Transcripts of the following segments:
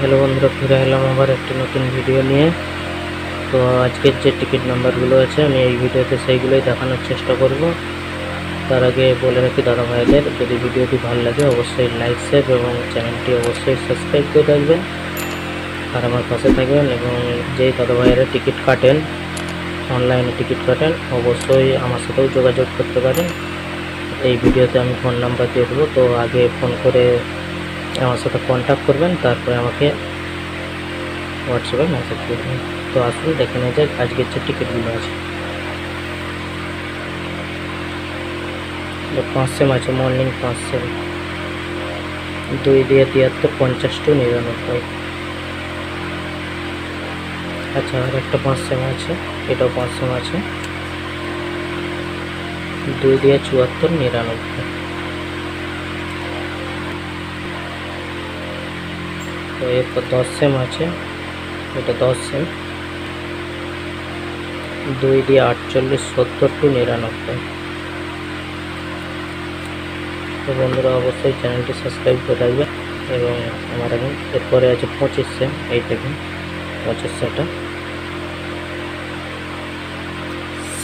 Hello বন্ধুরা, ফিরে এলাম আবার একটি নতুন ভিডিও নিয়ে। তো আজকের যে টিকিট নাম্বারগুলো আছে আমি এই ভিডিওতে সেইগুলোই দেখানোর চেষ্টা করব। তার আগে বলে রাখি দাদা ভাইদের, যদি ভিডিওটি ভালো লাগে অবশ্যই লাইক শেয়ার এবং চ্যানেলটি অবশ্যই সাবস্ক্রাইব করে রাখবেন আর আমার পাশে থাকবেন। এবং যেই দাদা ভাইয়েরা টিকিট কাটেন, অনলাইনে টিকিট কাটেন, অবশ্যই আমার সাথেও যোগাযোগ করতে পারেন। এই ভিডিওতে আমি ফোন নাম্বার দিয়ে দেবো, তো আগে ফোন করে আমার সাথে কন্ট্যাক্ট করবেন, তারপরে আমাকে হোয়াটসঅ্যাপে মেসেজ করবেন। তো আসুন দেখে নেওয়া যাক আজকের যে টিকিটগুলো আছে। 5 সেম আছে, মর্নিং 5 সেম, 2 দিয়ে 73, 50 টু 99। আচ্ছা, আর একটা 5 সেম আছে, এটাও 5 সেম আছে, 2 দিয়ে 74, 99। তো এরপর 10 সেম আছে, এটা 10 সেম, 2 দিয়ে 48, 70 টু 99। তো বন্ধুরা অবশ্যই চ্যানেলটি সাবস্ক্রাইব করে রাখবেন। এবং আমার এখন এরপরে আছে 25 সেম, এই দেখুন 25 সেমটা,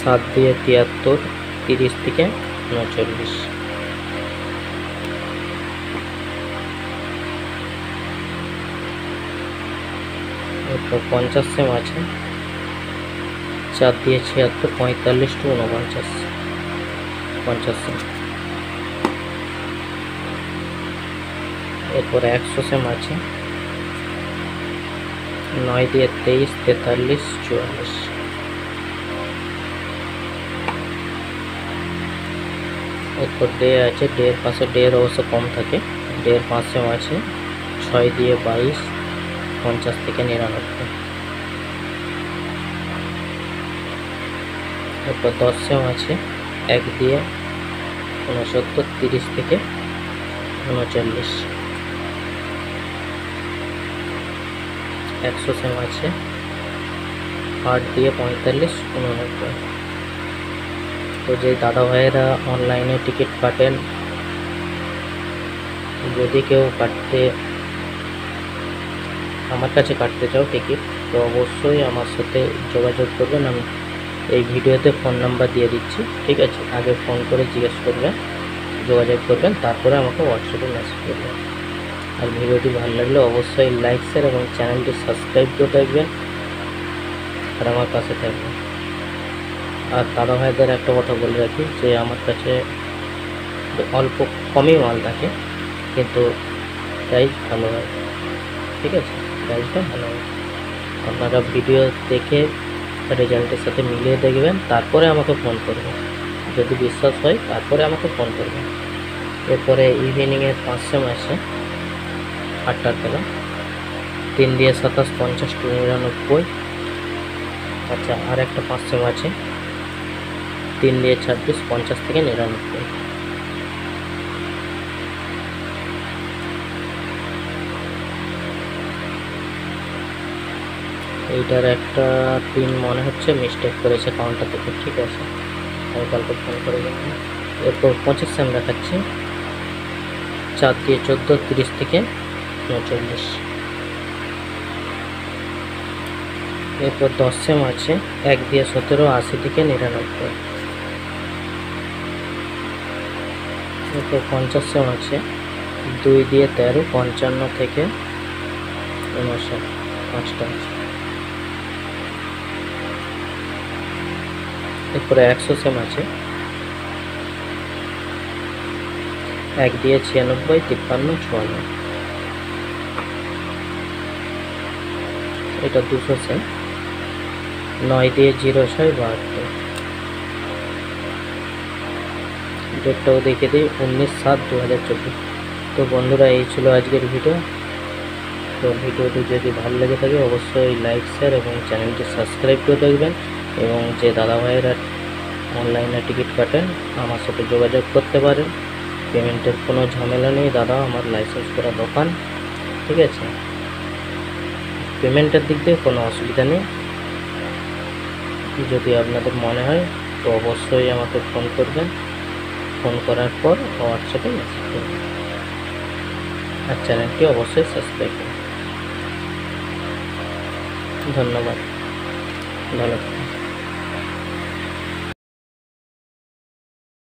7 দিয়ে 73, 30 থেকে 39। এরপর 50 সেম আছে, 4 দিয়ে 76, 45 টু 49, 50 সেম। এরপর 100 সেম আছে, 9 দিয়ে 23, 43, 44। এরপর ডে আছে, ডের পাশে ডের অবশ্য কম থাকে, ডের 5 সেম আছে, 6 দিয়ে 22, 50 থেকে 99। এরপর 10 সেম আছে, 1 দিয়ে 69, 30 থেকে 39। 100 সেম আছে, 8 দিয়ে 45, 89। তো যে দাদা ভাইয়েরা অনলাইনে টিকিট কাটেন, যদি কেউ আমার কাছে কাটতে চাও টিকিট, তো অবশ্যই আমার সাথে যোগাযোগ করবেন। আমি এই ভিডিওতে ফোন নাম্বার দিয়ে দিচ্ছি, ঠিক আছে? আগে ফোন করে জিজ্ঞেস করবেন, যোগাযোগ করবেন, তারপরে আমাকে হোয়াটসঅ্যাপে মেসেজ করবেন। আর ভিডিওটি ভালো লাগলে অবশ্যই লাইক শেয়ার এবং চ্যানেলটি সাবস্ক্রাইব করে রাখবেন আর আমার পাশে থাকবেন। আর দাদা ভাইদের একটা কথা বলে রাখি, যে আমার কাছে অল্প কমই মাল থাকে, কিন্তু প্রাইস ভালো হয়, ঠিক আছে? প্রাইসটা ভালো হয়। আপনারা ভিডিও দেখে রেজাল্টের সাথে মিলিয়ে দেখবেন, তারপরে আমাকে ফোন করবেন। যদি বিশ্বাস হয় তারপরে আমাকে ফোন করবেন। এরপরে ইভিনিংয়ের 5 সেম আছে, 8টার বেলা, 3 দিয়ে 27, 50 টু 99। আচ্ছা, আর একটা 5 সেম আছে, 3 দিয়ে 26, 50 থেকে 99। এইটার একটা পিন মনে হচ্ছে মিস্টেক করেছে কাউন্টার থেকে, ঠিক আছে? আমি কালকে ফোন করে জানি। এরপর 25 সেম দেখাচ্ছি, 4 দিয়ে 14, 30 থেকে 39। এরপর 10 সেম আছে, 1 দিয়ে 17, 80 থেকে 99। এরপর 50 সেম আছে, 2 দিয়ে 13, 55 থেকে 59, 5টা আছে। এরপরে 100 সেম আছে, 1 দিয়ে 96, 53, 54। এটা 200 সেম, 9 দিয়ে 06, 72। ডেটটাও দেখে দিই, 19/7/2024। তো বন্ধুরা, এই ছিল আজকের ভিডিও। তো ভিডিওটি যদি ভালো লেগে থাকে অবশ্যই লাইক শেয়ার এবং চ্যানেলটি সাবস্ক্রাইব করে রাখবেন। এবং যে দাদা ভাইয়েরা অনলাইনে টিকিট কাটেন আমার সাথে যোগাযোগ করতে পারেন। পেমেন্টের কোনো ঝামেলা নেই দাদা, আমার লাইসেন্স করা দোকান, ঠিক আছে? পেমেন্টের দিক দিয়ে কোনো অসুবিধা নেই। যদি আপনাদের মনে হয় তো অবশ্যই আমাকে ফোন করবেন, ফোন করার পর হোয়াটসঅ্যাপে মেসেজ করবেন। আর চ্যানেলটি অবশ্যই সাবস্ক্রাইব করুন। ধন্যবাদ, ভালো থাকুন।